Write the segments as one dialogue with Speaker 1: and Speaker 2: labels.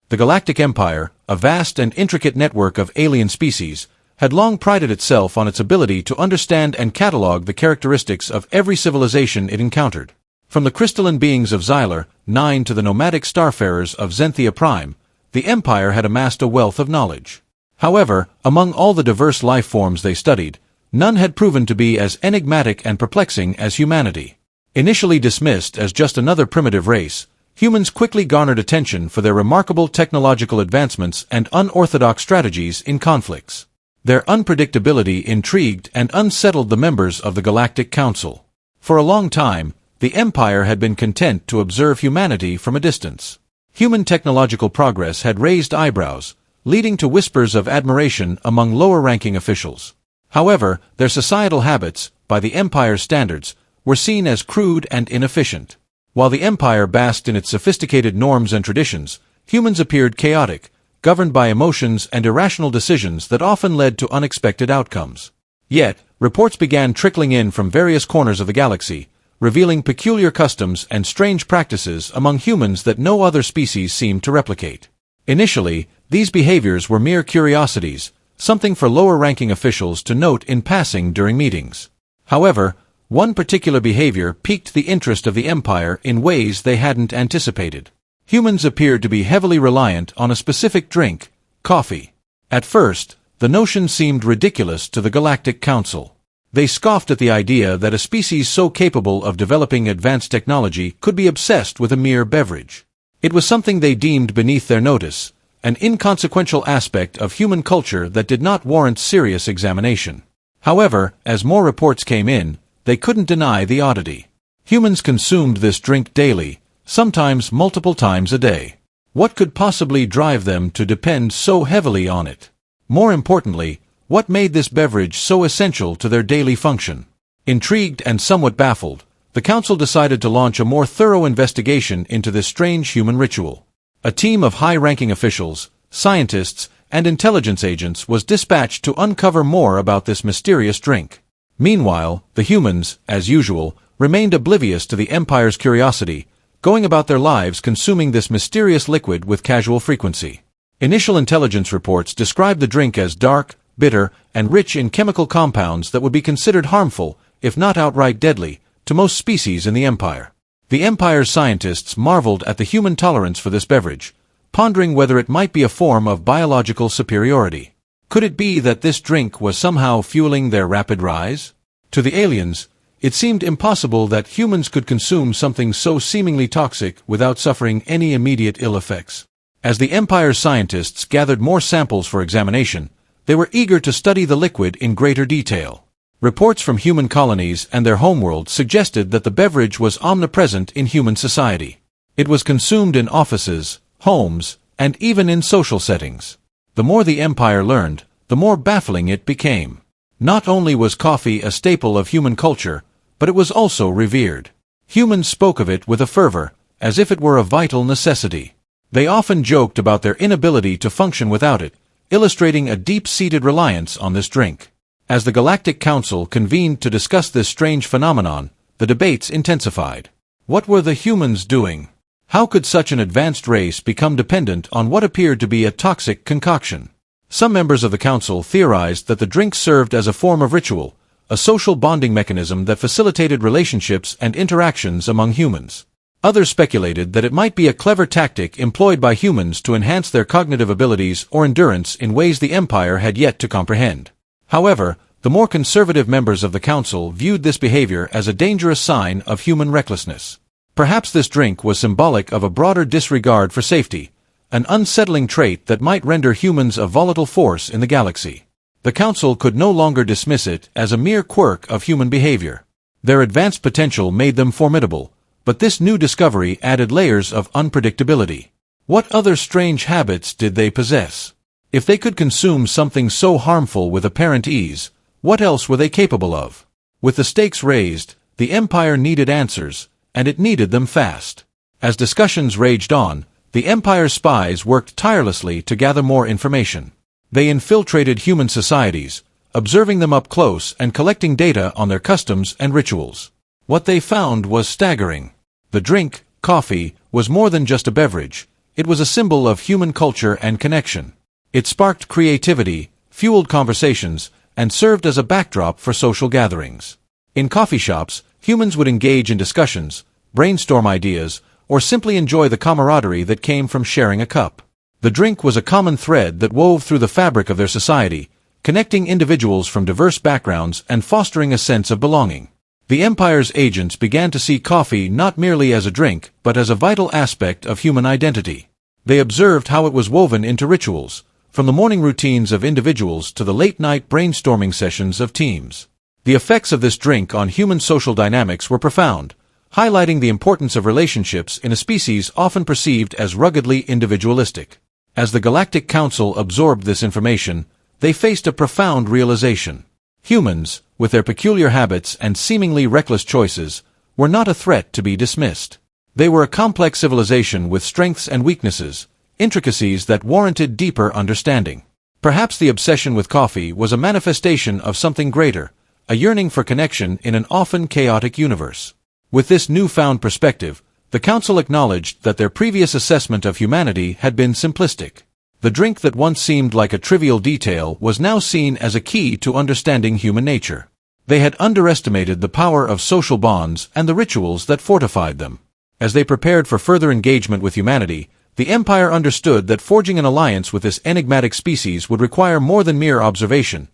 Speaker 1: The Galactic Empire, a vast and intricate network of alien species, had long prided itself on its ability to understand and catalog the characteristics of every civilization it encountered. From the crystalline beings of Xylar, 9 to the nomadic starfarers of Zenthia Prime, the Empire had amassed a wealth of knowledge. However, among all the diverse life forms they studied, none had proven to be as enigmatic and perplexing as humanity. Initially dismissed as just another primitive race, humans quickly garnered attention for their remarkable technological advancements and unorthodox strategies in conflicts. Their unpredictability intrigued and unsettled the members of the Galactic Council. For a long time, the Empire had been content to observe humanity from a distance. Human technological progress had raised eyebrows, leading to whispers of admiration among lower-ranking officials. However, their societal habits, by the Empire's standards, were seen as crude and inefficient. While the Empire basked in its sophisticated norms and traditions, humans appeared chaotic, governed by emotions and irrational decisions that often led to unexpected outcomes. Yet, reports began trickling in from various corners of the galaxy, revealing peculiar customs and strange practices among humans that no other species seemed to replicate. Initially, these behaviors were mere curiosities, something for lower-ranking officials to note in passing during meetings. However, one particular behavior piqued the interest of the Empire in ways they hadn't anticipated. Humans appeared to be heavily reliant on a specific drink, coffee. At first, the notion seemed ridiculous to the Galactic Council. They scoffed at the idea that a species so capable of developing advanced technology could be obsessed with a mere beverage. It was something they deemed beneath their notice, an inconsequential aspect of human culture that did not warrant serious examination. However, as more reports came in, they couldn't deny the oddity. Humans consumed this drink daily, sometimes multiple times a day. What could possibly drive them to depend so heavily on it? More importantly, what made this beverage so essential to their daily function? Intrigued and somewhat baffled, the Council decided to launch a more thorough investigation into this strange human ritual. A team of high-ranking officials, scientists, and intelligence agents was dispatched to uncover more about this mysterious drink. Meanwhile, the humans, as usual, remained oblivious to the Empire's curiosity, going about their lives consuming this mysterious liquid with casual frequency. Initial intelligence reports described the drink as dark, bitter, and rich in chemical compounds that would be considered harmful, if not outright deadly, to most species in the Empire. The Empire's scientists marveled at the human tolerance for this beverage, pondering whether it might be a form of biological superiority. Could it be that this drink was somehow fueling their rapid rise? To the aliens, it seemed impossible that humans could consume something so seemingly toxic without suffering any immediate ill effects. As the Empire's scientists gathered more samples for examination, they were eager to study the liquid in greater detail. Reports from human colonies and their homeworld suggested that the beverage was omnipresent in human society. It was consumed in offices, homes, and even in social settings. The more the Empire learned, the more baffling it became. Not only was coffee a staple of human culture, but it was also revered. Humans spoke of it with a fervor, as if it were a vital necessity. They often joked about their inability to function without it, illustrating a deep-seated reliance on this drink. As the Galactic Council convened to discuss this strange phenomenon, the debates intensified. What were the humans doing? How could such an advanced race become dependent on what appeared to be a toxic concoction? Some members of the Council theorized that the drink served as a form of ritual, a social bonding mechanism that facilitated relationships and interactions among humans. Others speculated that it might be a clever tactic employed by humans to enhance their cognitive abilities or endurance in ways the Empire had yet to comprehend. However, the more conservative members of the Council viewed this behavior as a dangerous sign of human recklessness. Perhaps this drink was symbolic of a broader disregard for safety, an unsettling trait that might render humans a volatile force in the galaxy. The Council could no longer dismiss it as a mere quirk of human behavior. Their advanced potential made them formidable, but this new discovery added layers of unpredictability. What other strange habits did they possess? If they could consume something so harmful with apparent ease, what else were they capable of? With the stakes raised, the Empire needed answers, and it needed them fast. As discussions raged on, the Empire's spies worked tirelessly to gather more information. They infiltrated human societies, observing them up close and collecting data on their customs and rituals. What they found was staggering. The drink, coffee, was more than just a beverage. It was a symbol of human culture and connection. It sparked creativity, fueled conversations, and served as a backdrop for social gatherings. In coffee shops, humans would engage in discussions, brainstorm ideas, or simply enjoy the camaraderie that came from sharing a cup. The drink was a common thread that wove through the fabric of their society, connecting individuals from diverse backgrounds and fostering a sense of belonging. The Empire's agents began to see coffee not merely as a drink, but as a vital aspect of human identity. They observed how it was woven into rituals, from the morning routines of individuals to the late-night brainstorming sessions of teams. The effects of this drink on human social dynamics were profound, highlighting the importance of relationships in a species often perceived as ruggedly individualistic. As the Galactic Council absorbed this information, they faced a profound realization. Humans, with their peculiar habits and seemingly reckless choices, were not a threat to be dismissed. They were a complex civilization with strengths and weaknesses, intricacies that warranted deeper understanding. Perhaps the obsession with coffee was a manifestation of something greater, a yearning for connection in an often chaotic universe. With this newfound perspective, the Council acknowledged that their previous assessment of humanity had been simplistic. The drink that once seemed like a trivial detail was now seen as a key to understanding human nature. They had underestimated the power of social bonds and the rituals that fortified them. As they prepared for further engagement with humanity, the Empire understood that forging an alliance with this enigmatic species would require more than mere observation.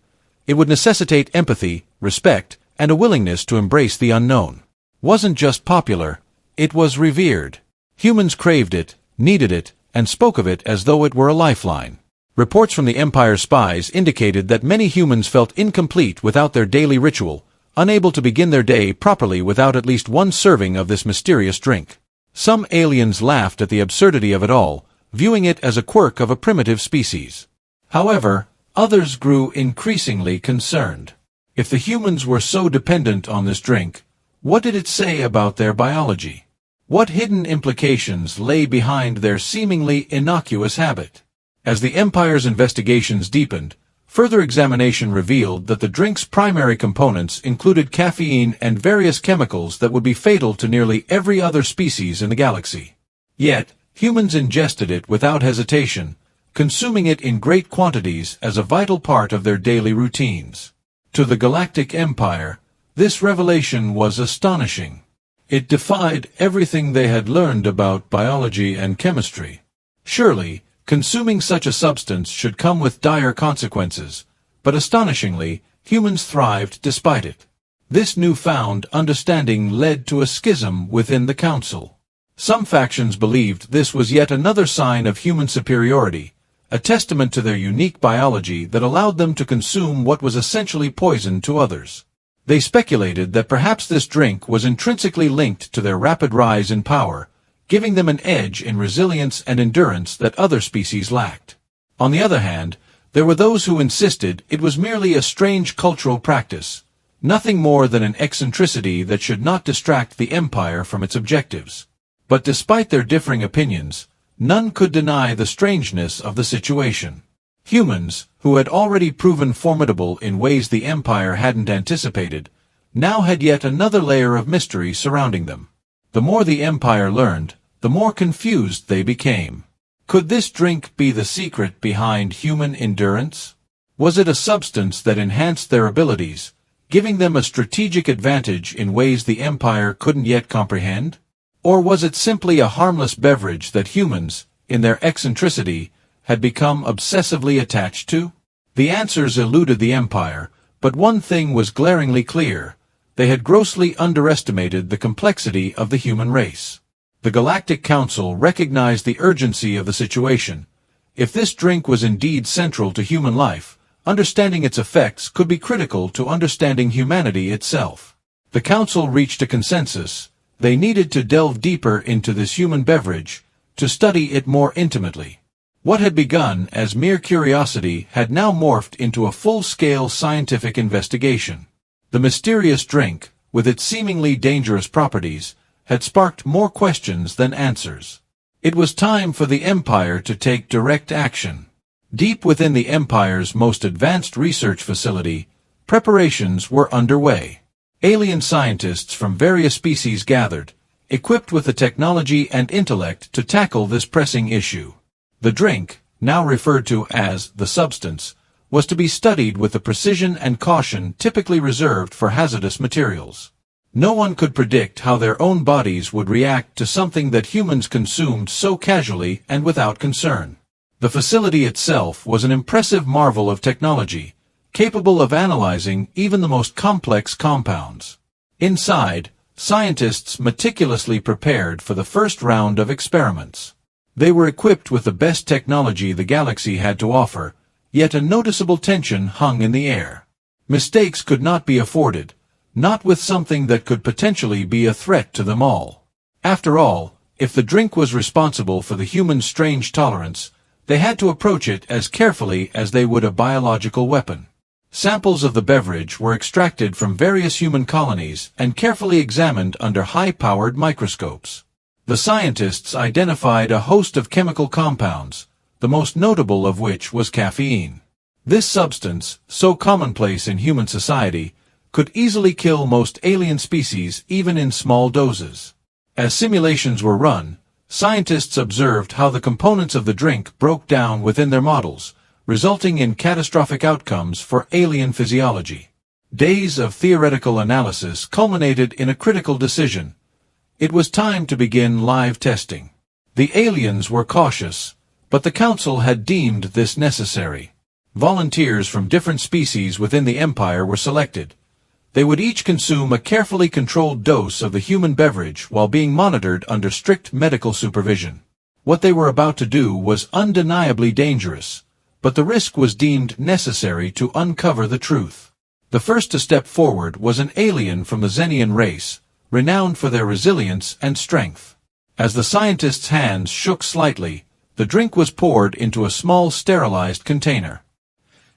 Speaker 1: It would necessitate empathy, respect, and a willingness to embrace the unknown. Wasn't just popular, it was revered. Humans craved it, needed it, and spoke of it as though it were a lifeline. Reports from the Empire's spies indicated that many humans felt incomplete without their daily ritual, unable to begin their day properly without at least one serving of this mysterious drink. Some aliens laughed at the absurdity of it all, viewing it as a quirk of a primitive species. However, others grew increasingly concerned. If the humans were so dependent on this drink, what did it say about their biology? What hidden implications lay behind their seemingly innocuous habit? As the Empire's investigations deepened, further examination revealed that the drink's primary components included caffeine and various chemicals that would be fatal to nearly every other species in the galaxy. Yet, humans ingested it without hesitation, consuming it in great quantities as a vital part of their daily routines. To the Galactic Empire, this revelation was astonishing. It defied everything they had learned about biology and chemistry. Surely, consuming such a substance should come with dire consequences, but astonishingly, humans thrived despite it. This newfound understanding led to a schism within the Council. Some factions believed this was yet another sign of human superiority, a testament to their unique biology that allowed them to consume what was essentially poison to others. They speculated that perhaps this drink was intrinsically linked to their rapid rise in power, giving them an edge in resilience and endurance that other species lacked. On the other hand, there were those who insisted it was merely a strange cultural practice, nothing more than an eccentricity that should not distract the Empire from its objectives. But despite their differing opinions, none could deny the strangeness of the situation. Humans, who had already proven formidable in ways the Empire hadn't anticipated, now had yet another layer of mystery surrounding them. The more the Empire learned, the more confused they became. Could this drink be the secret behind human endurance? Was it a substance that enhanced their abilities, giving them a strategic advantage in ways the Empire couldn't yet comprehend? Or was it simply a harmless beverage that humans, in their eccentricity, had become obsessively attached to? The answers eluded the Empire, but one thing was glaringly clear: they had grossly underestimated the complexity of the human race. The Galactic Council recognized the urgency of the situation. If this drink was indeed central to human life, understanding its effects could be critical to understanding humanity itself. The Council reached a consensus: they needed to delve deeper into this human beverage, to study it more intimately. What had begun as mere curiosity had now morphed into a full-scale scientific investigation. The mysterious drink, with its seemingly dangerous properties, had sparked more questions than answers. It was time for the Empire to take direct action. Deep within the Empire's most advanced research facility, preparations were underway. Alien scientists from various species gathered, equipped with the technology and intellect to tackle this pressing issue. The drink, now referred to as the substance, was to be studied with the precision and caution typically reserved for hazardous materials. No one could predict how their own bodies would react to something that humans consumed so casually and without concern. The facility itself was an impressive marvel of technology, capable of analyzing even the most complex compounds. Inside, scientists meticulously prepared for the first round of experiments. They were equipped with the best technology the galaxy had to offer, yet a noticeable tension hung in the air. Mistakes could not be afforded, not with something that could potentially be a threat to them all. After all, if the drink was responsible for the humans' strange tolerance, they had to approach it as carefully as they would a biological weapon. Samples of the beverage were extracted from various human colonies and carefully examined under high-powered microscopes. The scientists identified a host of chemical compounds, the most notable of which was caffeine. This substance, so commonplace in human society, could easily kill most alien species even in small doses. As simulations were run, scientists observed how the components of the drink broke down within their models, resulting in catastrophic outcomes for alien physiology. Days of theoretical analysis culminated in a critical decision. It was time to begin live testing. The aliens were cautious, but the Council had deemed this necessary. Volunteers from different species within the Empire were selected. They would each consume a carefully controlled dose of the human beverage while being monitored under strict medical supervision. What they were about to do was undeniably dangerous, but the risk was deemed necessary to uncover the truth. The first to step forward was an alien from the Xenian race, renowned for their resilience and strength. As the scientist's hands shook slightly, the drink was poured into a small sterilized container.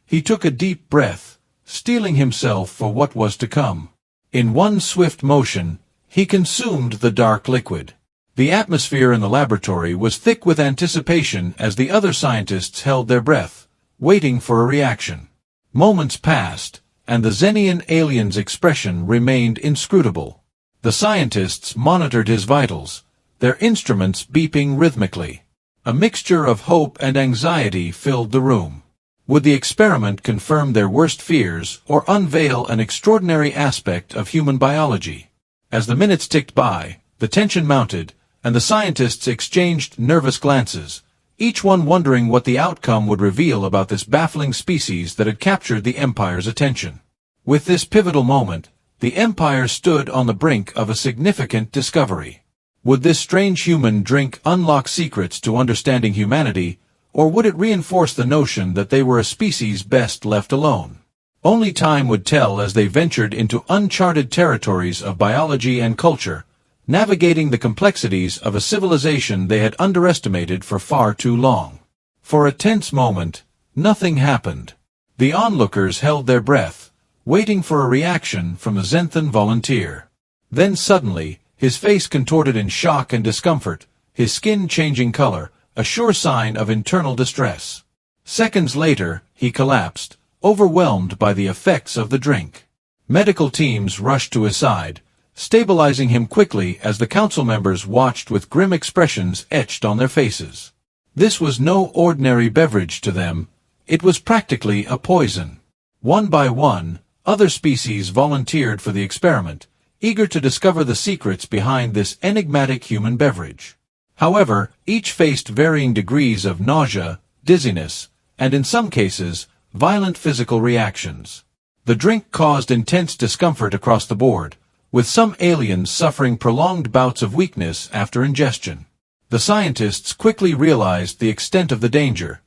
Speaker 1: He took a deep breath, steeling himself for what was to come. In one swift motion, he consumed the dark liquid. The atmosphere in the laboratory was thick with anticipation as the other scientists held their breath, waiting for a reaction. Moments passed, and the Xenian alien's expression remained inscrutable. The scientists monitored his vitals, their instruments beeping rhythmically. A mixture of hope and anxiety filled the room. Would the experiment confirm their worst fears or unveil an extraordinary aspect of human biology? As the minutes ticked by, the tension mounted, and the scientists exchanged nervous glances, each one wondering what the outcome would reveal about this baffling species that had captured the Empire's attention. With this pivotal moment, the Empire stood on the brink of a significant discovery. Would this strange human drink unlock secrets to understanding humanity, or would it reinforce the notion that they were a species best left alone? Only time would tell as they ventured into uncharted territories of biology and culture, navigating the complexities of a civilization they had underestimated for far too long. For a tense moment, nothing happened. The onlookers held their breath, waiting for a reaction from the Xenthan volunteer. Then suddenly, his face contorted in shock and discomfort, his skin changing color, a sure sign of internal distress. Seconds later, he collapsed, overwhelmed by the effects of the drink. Medical teams rushed to his side, stabilizing him quickly as the council members watched with grim expressions etched on their faces. This was no ordinary beverage to them. It was practically a poison. One by one, other species volunteered for the experiment, eager to discover the secrets behind this enigmatic human beverage. However, each faced varying degrees of nausea, dizziness, and in some cases, violent physical reactions. The drink caused intense discomfort across the board, with some aliens suffering prolonged bouts of weakness after ingestion. The scientists quickly realized the extent of the danger.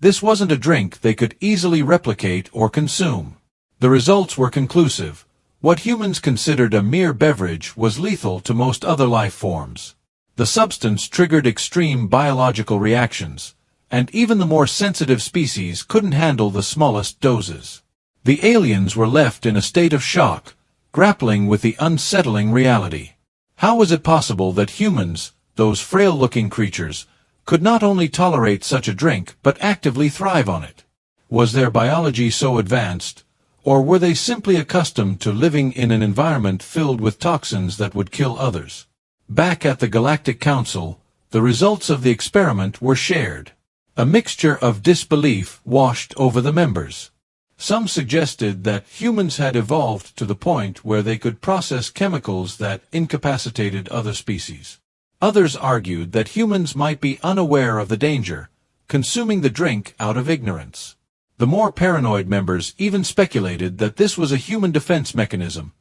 Speaker 1: This wasn't a drink they could easily replicate or consume. The results were conclusive. What humans considered a mere beverage was lethal to most other life forms. The substance triggered extreme biological reactions, and even the more sensitive species couldn't handle the smallest doses. The aliens were left in a state of shock, grappling with the unsettling reality. How was it possible that humans, those frail-looking creatures, could not only tolerate such a drink but actively thrive on it? Was their biology so advanced, or were they simply accustomed to living in an environment filled with toxins that would kill others? Back at the Galactic Council, the results of the experiment were shared. A mixture of disbelief washed over the members. Some suggested that humans had evolved to the point where they could process chemicals that incapacitated other species. Others argued that humans might be unaware of the danger, consuming the drink out of ignorance. The more paranoid members even speculated that this was a human defense mechanism,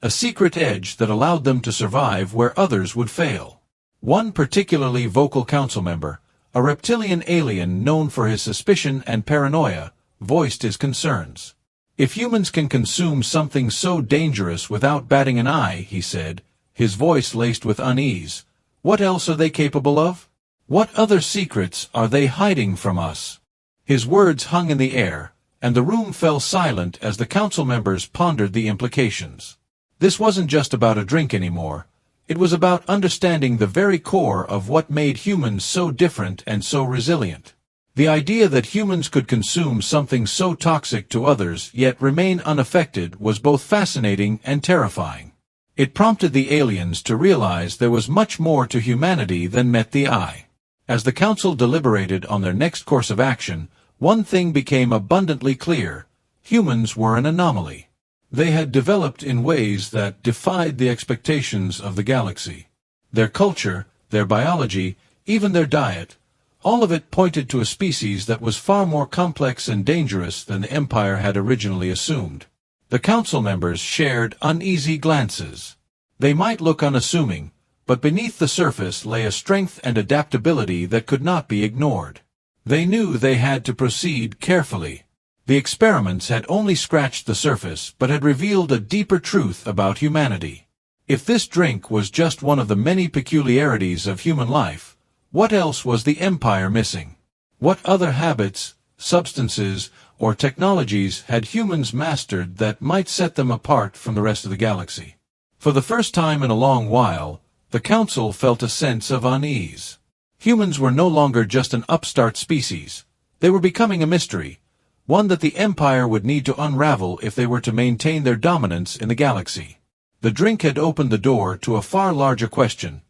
Speaker 1: a secret edge that allowed them to survive where others would fail. One particularly vocal council member, a reptilian alien known for his suspicion and paranoia, voiced his concerns. If humans can consume something so dangerous without batting an eye, he said, his voice laced with unease, what else are they capable of? What other secrets are they hiding from us? His words hung in the air, and the room fell silent as the council members pondered the implications. This wasn't just about a drink anymore. It was about understanding the very core of what made humans so different and so resilient. The idea that humans could consume something so toxic to others yet remain unaffected was both fascinating and terrifying. It prompted the aliens to realize there was much more to humanity than met the eye. As the council deliberated on their next course of action, one thing became abundantly clear: humans were an anomaly. They had developed in ways that defied the expectations of the galaxy. Their culture, their biology, even their diet, all of it pointed to a species that was far more complex and dangerous than the Empire had originally assumed. The council members shared uneasy glances. They might look unassuming, but beneath the surface lay a strength and adaptability that could not be ignored. They knew they had to proceed carefully. The experiments had only scratched the surface, but had revealed a deeper truth about humanity. If this drink was just one of the many peculiarities of human life, what else was the Empire missing? What other habits, substances, or technologies had humans mastered that might set them apart from the rest of the galaxy? For the first time in a long while, the Council felt a sense of unease. Humans were no longer just an upstart species. They were becoming a mystery, one that the Empire would need to unravel if they were to maintain their dominance in the galaxy. The drink had opened the door to a far larger question.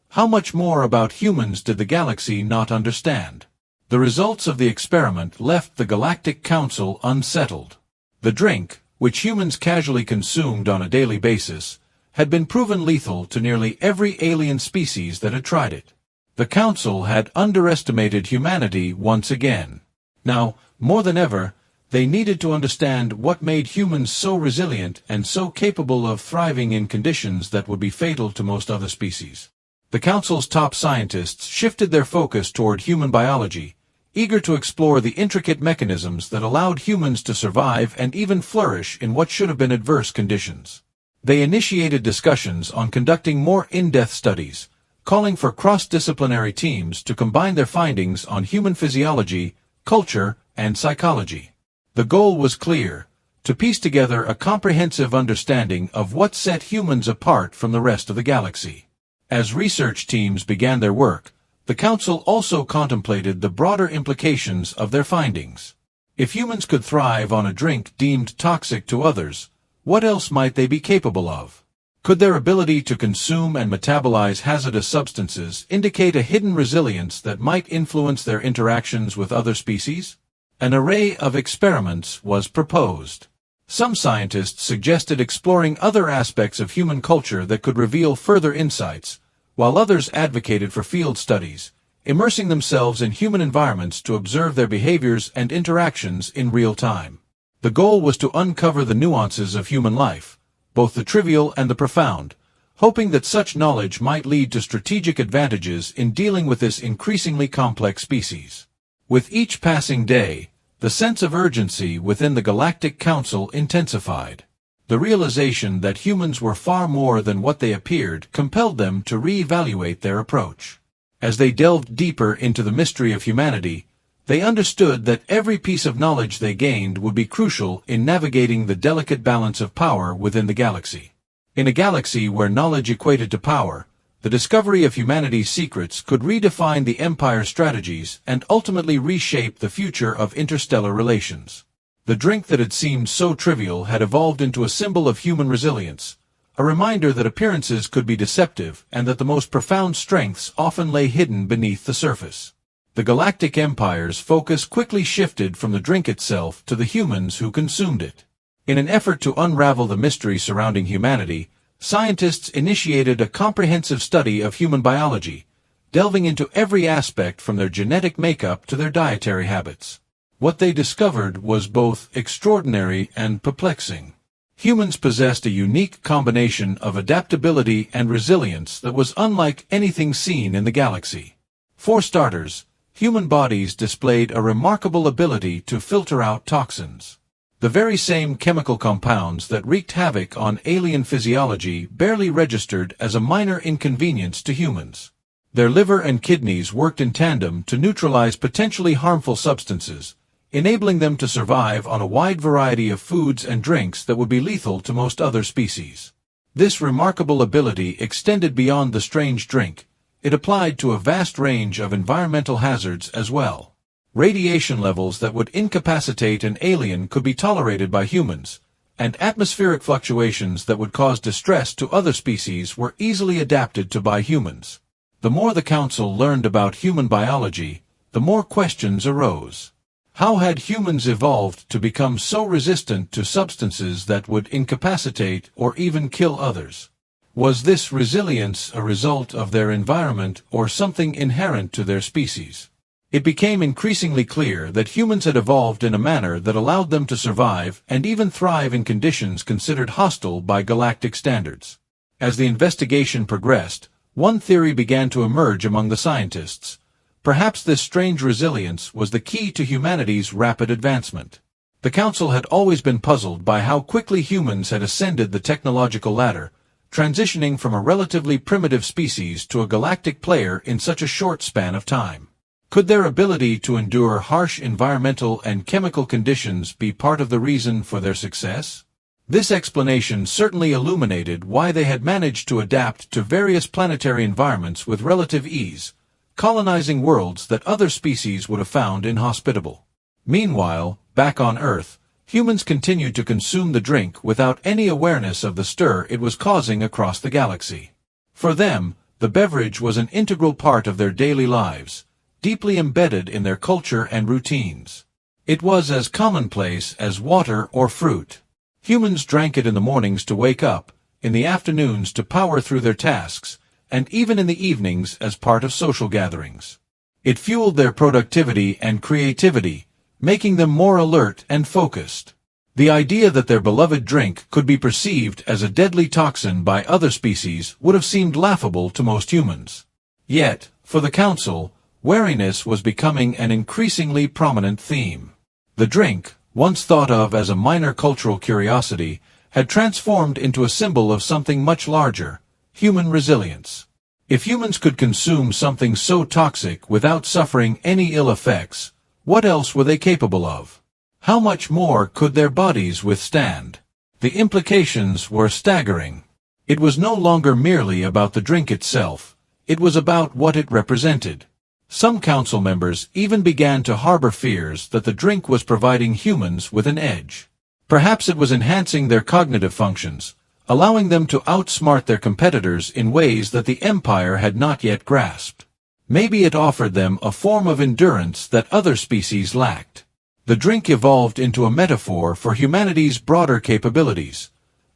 Speaker 1: How much more about humans did the galaxy not understand? The results of the experiment left the Galactic Council unsettled. The drink, which humans casually consumed on a daily basis, had been proven lethal to nearly every alien species that had tried it. The Council had underestimated humanity once again. Now, more than ever, they needed to understand what made humans so resilient and so capable of thriving in conditions that would be fatal to most other species. The Council's top scientists shifted their focus toward human biology, eager to explore the intricate mechanisms that allowed humans to survive and even flourish in what should have been adverse conditions. They initiated discussions on conducting more in-depth studies, calling for cross-disciplinary teams to combine their findings on human physiology, culture, and psychology. The goal was clear: to piece together a comprehensive understanding of what set humans apart from the rest of the galaxy. As research teams began their work, the Council also contemplated the broader implications of their findings. If humans could thrive on a drink deemed toxic to others, what else might they be capable of? Could their ability to consume and metabolize hazardous substances indicate a hidden resilience that might influence their interactions with other species? An array of experiments was proposed. Some scientists suggested exploring other aspects of human culture that could reveal further insights, while others advocated for field studies, immersing themselves in human environments to observe their behaviors and interactions in real time. The goal was to uncover the nuances of human life, both the trivial and the profound, hoping that such knowledge might lead to strategic advantages in dealing with this increasingly complex species. With each passing day, the sense of urgency within the Galactic Council intensified. The realization that humans were far more than what they appeared compelled them to reevaluate their approach. As they delved deeper into the mystery of humanity, they understood that every piece of knowledge they gained would be crucial in navigating the delicate balance of power within the galaxy. In a galaxy where knowledge equated to power, the discovery of humanity's secrets could redefine the Empire's strategies and ultimately reshape the future of interstellar relations. The drink that had seemed so trivial had evolved into a symbol of human resilience, a reminder that appearances could be deceptive and that the most profound strengths often lay hidden beneath the surface. The Galactic Empire's focus quickly shifted from the drink itself to the humans who consumed it. In an effort to unravel the mystery surrounding humanity, scientists initiated a comprehensive study of human biology, delving into every aspect from their genetic makeup to their dietary habits. What they discovered was both extraordinary and perplexing. Humans possessed a unique combination of adaptability and resilience that was unlike anything seen in the galaxy. For starters, human bodies displayed a remarkable ability to filter out toxins. The very same chemical compounds that wreaked havoc on alien physiology barely registered as a minor inconvenience to humans. Their liver and kidneys worked in tandem to neutralize potentially harmful substances, enabling them to survive on a wide variety of foods and drinks that would be lethal to most other species. This remarkable ability extended beyond the strange drink. It applied to a vast range of environmental hazards as well. Radiation levels that would incapacitate an alien could be tolerated by humans, and atmospheric fluctuations that would cause distress to other species were easily adapted to by humans. The more the Council learned about human biology, the more questions arose. How had humans evolved to become so resistant to substances that would incapacitate or even kill others? Was this resilience a result of their environment or something inherent to their species? It became increasingly clear that humans had evolved in a manner that allowed them to survive and even thrive in conditions considered hostile by galactic standards. As the investigation progressed, one theory began to emerge among the scientists. Perhaps this strange resilience was the key to humanity's rapid advancement. The Council had always been puzzled by how quickly humans had ascended the technological ladder, transitioning from a relatively primitive species to a galactic player in such a short span of time. Could their ability to endure harsh environmental and chemical conditions be part of the reason for their success? This explanation certainly illuminated why they had managed to adapt to various planetary environments with relative ease, colonizing worlds that other species would have found inhospitable. Meanwhile, back on Earth, humans continued to consume the drink without any awareness of the stir it was causing across the galaxy. For them, the beverage was an integral part of their daily lives, deeply embedded in their culture and routines. It was as commonplace as water or fruit. Humans drank it in the mornings to wake up, in the afternoons to power through their tasks, and even in the evenings as part of social gatherings. It fueled their productivity and creativity, making them more alert and focused. The idea that their beloved drink could be perceived as a deadly toxin by other species would have seemed laughable to most humans. Yet, for the Council, wariness was becoming an increasingly prominent theme. The drink, once thought of as a minor cultural curiosity, had transformed into a symbol of something much larger: human resilience. If humans could consume something so toxic without suffering any ill effects, what else were they capable of? How much more could their bodies withstand? The implications were staggering. It was no longer merely about the drink itself, it was about what it represented. Some council members even began to harbor fears that the drink was providing humans with an edge. Perhaps it was enhancing their cognitive functions, allowing them to outsmart their competitors in ways that the Empire had not yet grasped. Maybe it offered them a form of endurance that other species lacked. The drink evolved into a metaphor for humanity's broader capabilities,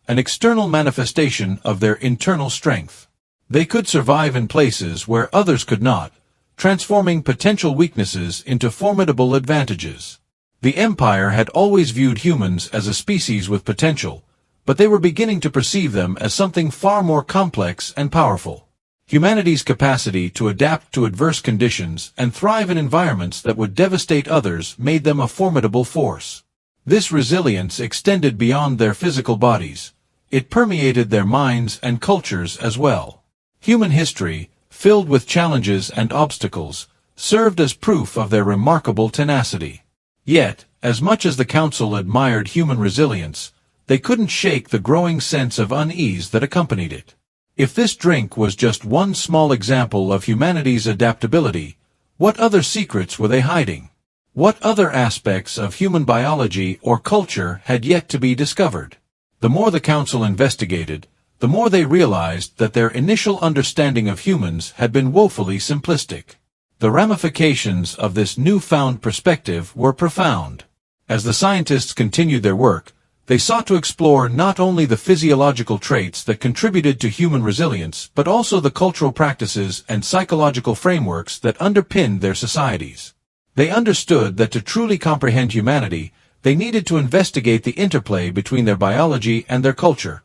Speaker 1: an external manifestation of their internal strength. They could survive in places where others could not, transforming potential weaknesses into formidable advantages. The Empire had always viewed humans as a species with potential, but they were beginning to perceive them as something far more complex and powerful. Humanity's capacity to adapt to adverse conditions and thrive in environments that would devastate others made them a formidable force. This resilience extended beyond their physical bodies. It permeated their minds and cultures as well. Human history, filled with challenges and obstacles, served as proof of their remarkable tenacity. Yet, as much as the Council admired human resilience, they couldn't shake the growing sense of unease that accompanied it. If this drink was just one small example of humanity's adaptability, what other secrets were they hiding? What other aspects of human biology or culture had yet to be discovered? The more the Council investigated, the more they realized that their initial understanding of humans had been woefully simplistic. The ramifications of this newfound perspective were profound. As the scientists continued their work, they sought to explore not only the physiological traits that contributed to human resilience, but also the cultural practices and psychological frameworks that underpinned their societies. They understood that to truly comprehend humanity, they needed to investigate the interplay between their biology and their culture,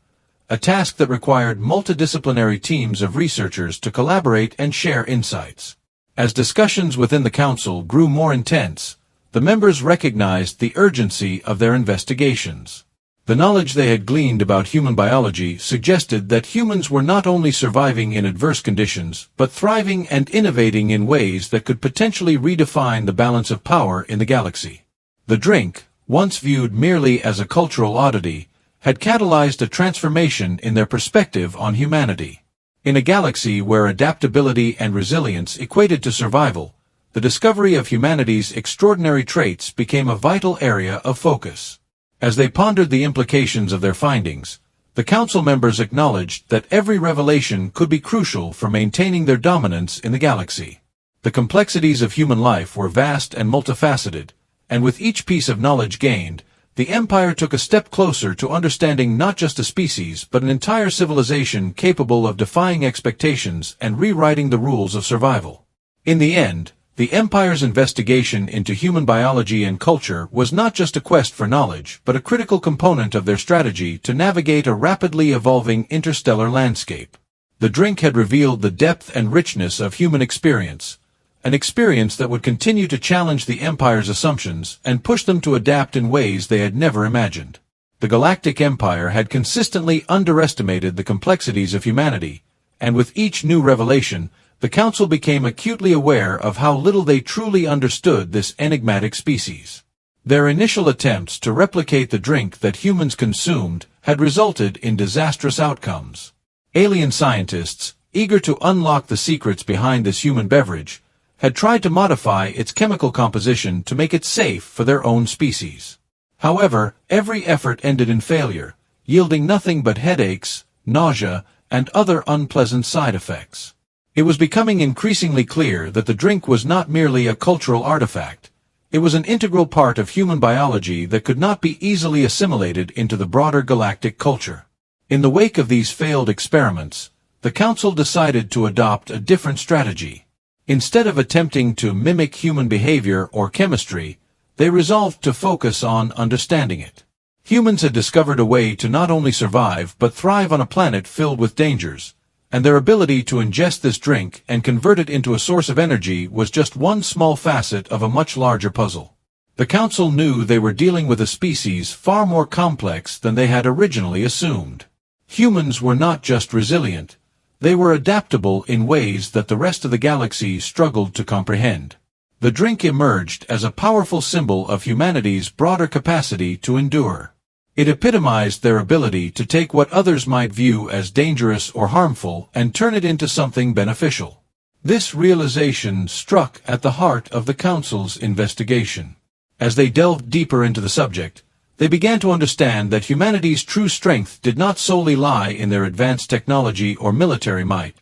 Speaker 1: a task that required multidisciplinary teams of researchers to collaborate and share insights. As discussions within the council grew more intense, the members recognized the urgency of their investigations. The knowledge they had gleaned about human biology suggested that humans were not only surviving in adverse conditions, but thriving and innovating in ways that could potentially redefine the balance of power in the galaxy. The drink, once viewed merely as a cultural oddity, had catalyzed a transformation in their perspective on humanity. In a galaxy where adaptability and resilience equated to survival, the discovery of humanity's extraordinary traits became a vital area of focus. As they pondered the implications of their findings, the council members acknowledged that every revelation could be crucial for maintaining their dominance in the galaxy. The complexities of human life were vast and multifaceted, and with each piece of knowledge gained, the Empire took a step closer to understanding not just a species but an entire civilization capable of defying expectations and rewriting the rules of survival. In the end, the Empire's investigation into human biology and culture was not just a quest for knowledge, but a critical component of their strategy to navigate a rapidly evolving interstellar landscape. The drink had revealed the depth and richness of human experience, an experience that would continue to challenge the Empire's assumptions and push them to adapt in ways they had never imagined. The Galactic Empire had consistently underestimated the complexities of humanity, and with each new revelation, the Council became acutely aware of how little they truly understood this enigmatic species. Their initial attempts to replicate the drink that humans consumed had resulted in disastrous outcomes. Alien scientists, eager to unlock the secrets behind this human beverage, had tried to modify its chemical composition to make it safe for their own species. However, every effort ended in failure, yielding nothing but headaches, nausea, and other unpleasant side effects. It was becoming increasingly clear that the drink was not merely a cultural artifact. It was an integral part of human biology that could not be easily assimilated into the broader galactic culture. In the wake of these failed experiments, the Council decided to adopt a different strategy. Instead of attempting to mimic human behavior or chemistry, they resolved to focus on understanding it. Humans had discovered a way to not only survive but thrive on a planet filled with dangers, and their ability to ingest this drink and convert it into a source of energy was just one small facet of a much larger puzzle. The Council knew they were dealing with a species far more complex than they had originally assumed. Humans were not just resilient, they were adaptable in ways that the rest of the galaxy struggled to comprehend. The drink emerged as a powerful symbol of humanity's broader capacity to endure. It epitomized their ability to take what others might view as dangerous or harmful and turn it into something beneficial. This realization struck at the heart of the Council's investigation. As they delved deeper into the subject, they began to understand that humanity's true strength did not solely lie in their advanced technology or military might.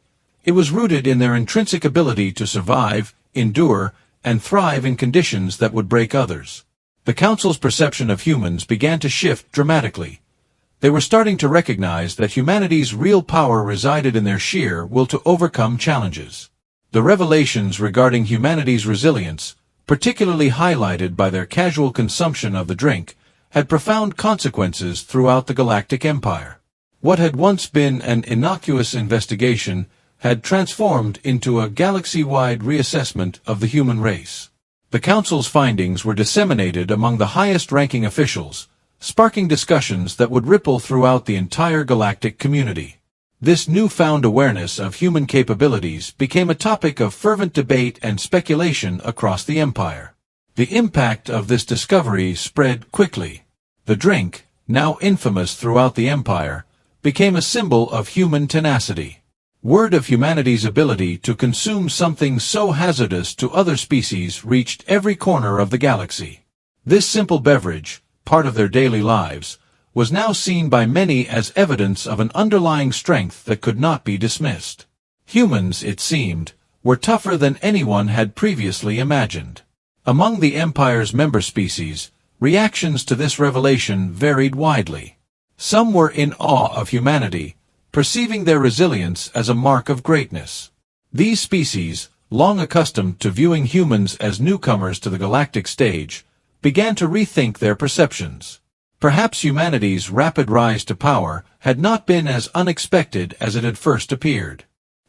Speaker 1: It was rooted in their intrinsic ability to survive, endure, and thrive in conditions that would break others. The Council's perception of humans began to shift dramatically. They were starting to recognize that humanity's real power resided in their sheer will to overcome challenges. The revelations regarding humanity's resilience, particularly highlighted by their casual consumption of the drink, had profound consequences throughout the Galactic Empire. What had once been an innocuous investigation had transformed into a galaxy-wide reassessment of the human race. The Council's findings were disseminated among the highest-ranking officials, sparking discussions that would ripple throughout the entire galactic community. This newfound awareness of human capabilities became a topic of fervent debate and speculation across the Empire. The impact of this discovery spread quickly. The drink, now infamous throughout the Empire, became a symbol of human tenacity. Word of humanity's ability to consume something so hazardous to other species reached every corner of the galaxy. This simple beverage, part of their daily lives, was now seen by many as evidence of an underlying strength that could not be dismissed. Humans, it seemed, were tougher than anyone had previously imagined. Among the Empire's member species, reactions to this revelation varied widely. Some were in awe of humanity, perceiving their resilience as a mark of greatness. These species, long accustomed to viewing humans as newcomers to the galactic stage, began to rethink their perceptions. Perhaps humanity's rapid rise to power had not been as unexpected as it had first appeared.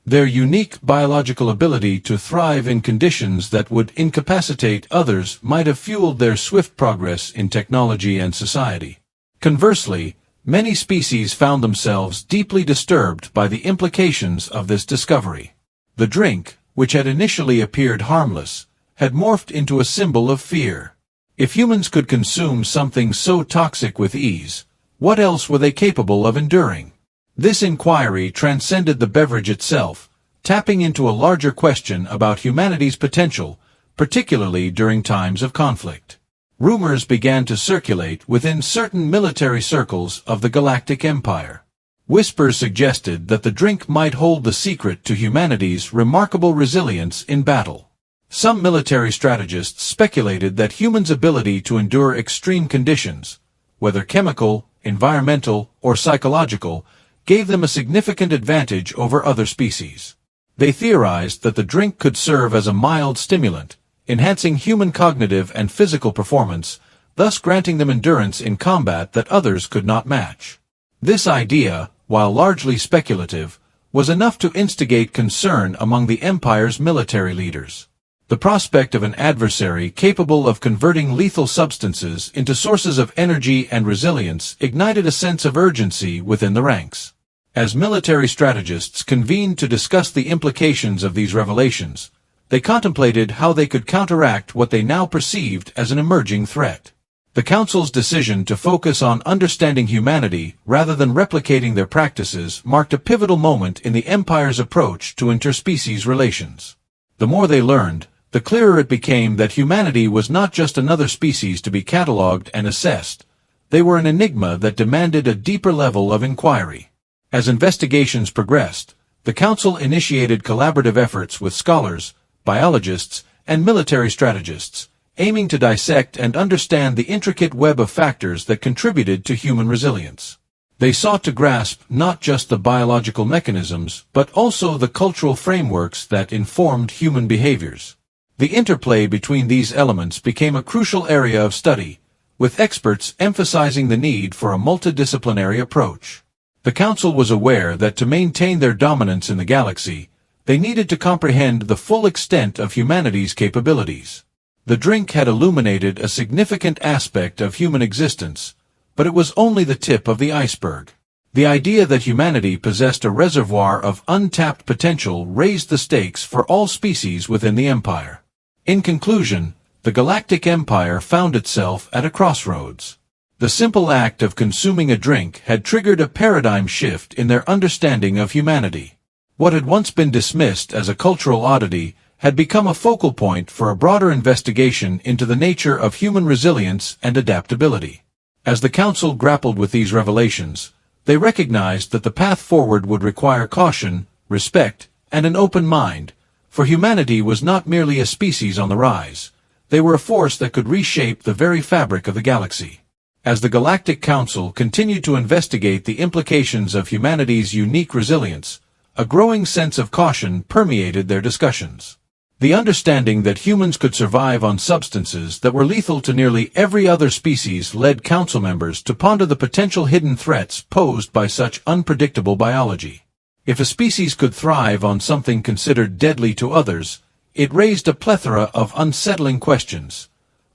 Speaker 1: Their unique biological ability to thrive in conditions that would incapacitate others might have fueled their swift progress in technology and society. Conversely, many species found themselves deeply disturbed by the implications of this discovery. The drink, which had initially appeared harmless, had morphed into a symbol of fear. If humans could consume something so toxic with ease, what else were they capable of enduring? This inquiry transcended the beverage itself, tapping into a larger question about humanity's potential, particularly during times of conflict. Rumors began to circulate within certain military circles of the Galactic Empire. Whispers suggested that the drink might hold the secret to humanity's remarkable resilience in battle. Some military strategists speculated that humans' ability to endure extreme conditions, whether chemical, environmental, or psychological, gave them a significant advantage over other species. They theorized that the drink could serve as a mild stimulant, enhancing human cognitive and physical performance, thus granting them endurance in combat that others could not match. This idea, while largely speculative, was enough to instigate concern among the Empire's military leaders. The prospect of an adversary capable of converting lethal substances into sources of energy and resilience ignited a sense of urgency within the ranks. As military strategists convened to discuss the implications of these revelations, they contemplated how they could counteract what they now perceived as an emerging threat. The Council's decision to focus on understanding humanity rather than replicating their practices marked a pivotal moment in the Empire's approach to interspecies relations. The more they learned, the clearer it became that humanity was not just another species to be catalogued and assessed. They were an enigma that demanded a deeper level of inquiry. As investigations progressed, the Council initiated collaborative efforts with scholars, biologists, and military strategists, aiming to dissect and understand the intricate web of factors that contributed to human resilience. They sought to grasp not just the biological mechanisms, but also the cultural frameworks that informed human behaviors. The interplay between these elements became a crucial area of study, with experts emphasizing the need for a multidisciplinary approach. The Council was aware that to maintain their dominance in the galaxy, they needed to comprehend the full extent of humanity's capabilities. The drink had illuminated a significant aspect of human existence, but it was only the tip of the iceberg. The idea that humanity possessed a reservoir of untapped potential raised the stakes for all species within the Empire. In conclusion, the Galactic Empire found itself at a crossroads. The simple act of consuming a drink had triggered a paradigm shift in their understanding of humanity. What had once been dismissed as a cultural oddity had become a focal point for a broader investigation into the nature of human resilience and adaptability. As the Council grappled with these revelations, they recognized that the path forward would require caution, respect, and an open mind, for humanity was not merely a species on the rise. They were a force that could reshape the very fabric of the galaxy. As the Galactic Council continued to investigate the implications of humanity's unique resilience, a growing sense of caution permeated their discussions. The understanding that humans could survive on substances that were lethal to nearly every other species led Council members to ponder the potential hidden threats posed by such unpredictable biology. If a species could thrive on something considered deadly to others, it raised a plethora of unsettling questions.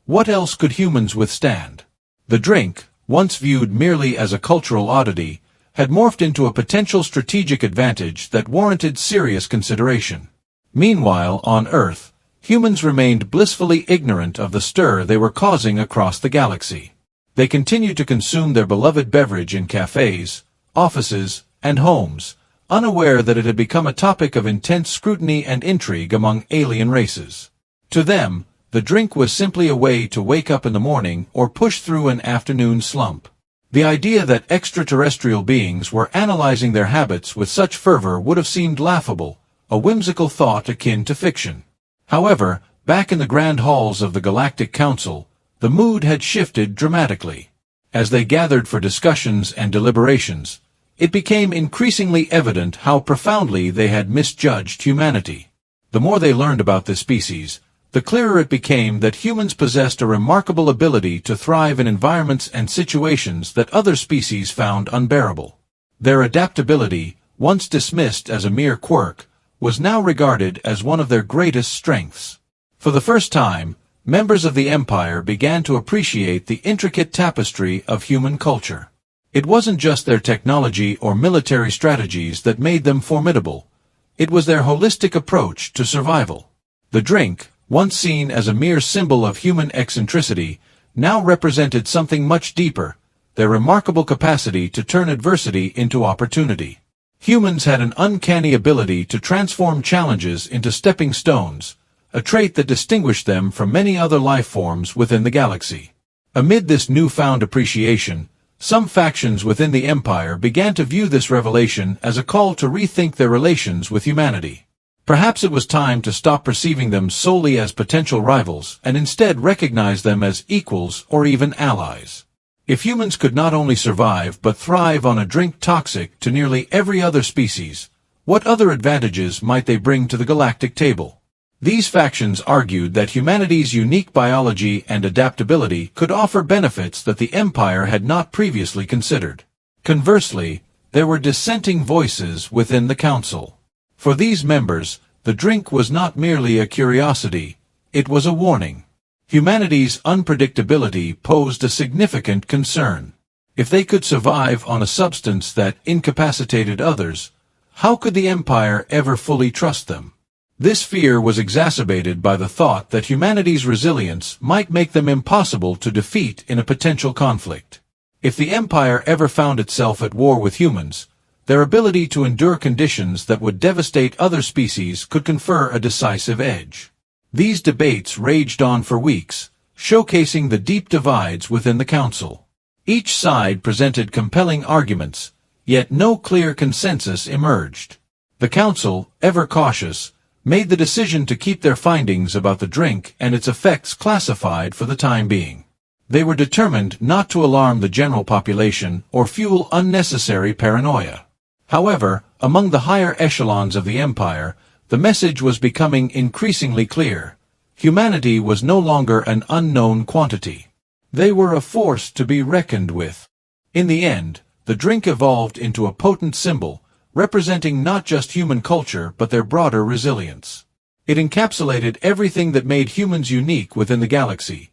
Speaker 1: What else could humans withstand? The drink, once viewed merely as a cultural oddity, had morphed into a potential strategic advantage that warranted serious consideration. Meanwhile, on Earth, humans remained blissfully ignorant of the stir they were causing across the galaxy. They continued to consume their beloved beverage in cafes, offices, and homes, unaware that it had become a topic of intense scrutiny and intrigue among alien races. To them, the drink was simply a way to wake up in the morning or push through an afternoon slump. The idea that extraterrestrial beings were analyzing their habits with such fervor would have seemed laughable, a whimsical thought akin to fiction. However, back in the grand halls of the Galactic Council, the mood had shifted dramatically. As they gathered for discussions and deliberations, it became increasingly evident how profoundly they had misjudged humanity. The more they learned about this species, the clearer it became that humans possessed a remarkable ability to thrive in environments and situations that other species found unbearable. Their adaptability, once dismissed as a mere quirk, was now regarded as one of their greatest strengths. For the first time, members of the Empire began to appreciate the intricate tapestry of human culture. It wasn't just their technology or military strategies that made them formidable. It was their holistic approach to survival. The drink, once seen as a mere symbol of human eccentricity, now represented something much deeper, their remarkable capacity to turn adversity into opportunity. Humans had an uncanny ability to transform challenges into stepping stones, a trait that distinguished them from many other life forms within the galaxy. Amid this newfound appreciation, some factions within the Empire began to view this revelation as a call to rethink their relations with humanity. Perhaps it was time to stop perceiving them solely as potential rivals and instead recognize them as equals or even allies. If humans could not only survive but thrive on a drink toxic to nearly every other species, what other advantages might they bring to the galactic table? These factions argued that humanity's unique biology and adaptability could offer benefits that the Empire had not previously considered. Conversely, there were dissenting voices within the Council. For these members, the drink was not merely a curiosity, it was a warning. Humanity's unpredictability posed a significant concern. If they could survive on a substance that incapacitated others, how could the Empire ever fully trust them? This fear was exacerbated by the thought that humanity's resilience might make them impossible to defeat in a potential conflict. If the Empire ever found itself at war with humans, their ability to endure conditions that would devastate other species could confer a decisive edge. These debates raged on for weeks, showcasing the deep divides within the Council. Each side presented compelling arguments, yet no clear consensus emerged. The Council, ever cautious, made the decision to keep their findings about the drink and its effects classified for the time being. They were determined not to alarm the general population or fuel unnecessary paranoia. However, among the higher echelons of the Empire, the message was becoming increasingly clear. Humanity was no longer an unknown quantity. They were a force to be reckoned with. In the end, the drink evolved into a potent symbol, representing not just human culture but their broader resilience. It encapsulated everything that made humans unique within the galaxy: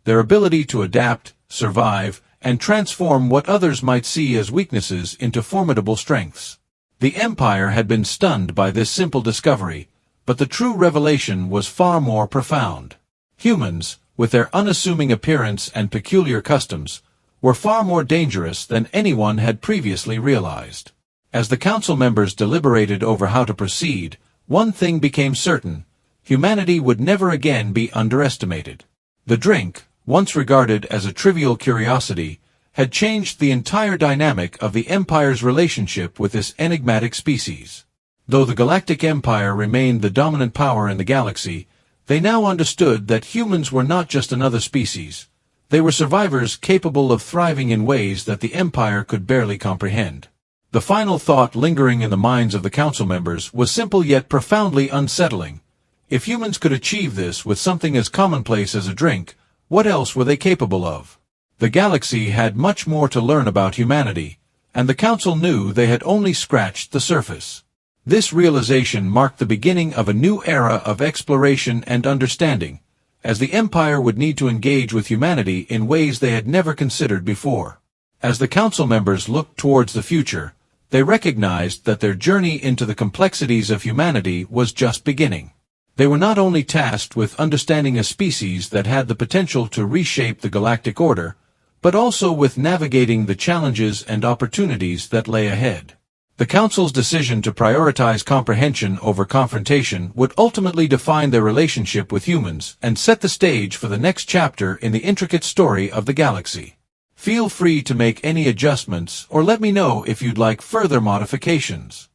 Speaker 1: their ability to adapt, survive, and transform what others might see as weaknesses into formidable strengths. The Empire had been stunned by this simple discovery, but the true revelation was far more profound. Humans, with their unassuming appearance and peculiar customs, were far more dangerous than anyone had previously realized. As the Council members deliberated over how to proceed, one thing became certain: humanity would never again be underestimated. The drink, once regarded as a trivial curiosity, had changed the entire dynamic of the Empire's relationship with this enigmatic species. Though the Galactic Empire remained the dominant power in the galaxy, they now understood that humans were not just another species. They were survivors capable of thriving in ways that the Empire could barely comprehend. The final thought lingering in the minds of the Council members was simple yet profoundly unsettling. If humans could achieve this with something as commonplace as a drink, what else were they capable of? The galaxy had much more to learn about humanity, and the Council knew they had only scratched the surface. This realization marked the beginning of a new era of exploration and understanding, as the Empire would need to engage with humanity in ways they had never considered before. As the Council members looked towards the future, they recognized that their journey into the complexities of humanity was just beginning. They were not only tasked with understanding a species that had the potential to reshape the galactic order, but also with navigating the challenges and opportunities that lay ahead. The Council's decision to prioritize comprehension over confrontation would ultimately define their relationship with humans and set the stage for the next chapter in the intricate story of the galaxy. Feel free to make any adjustments or let me know if you'd like further modifications.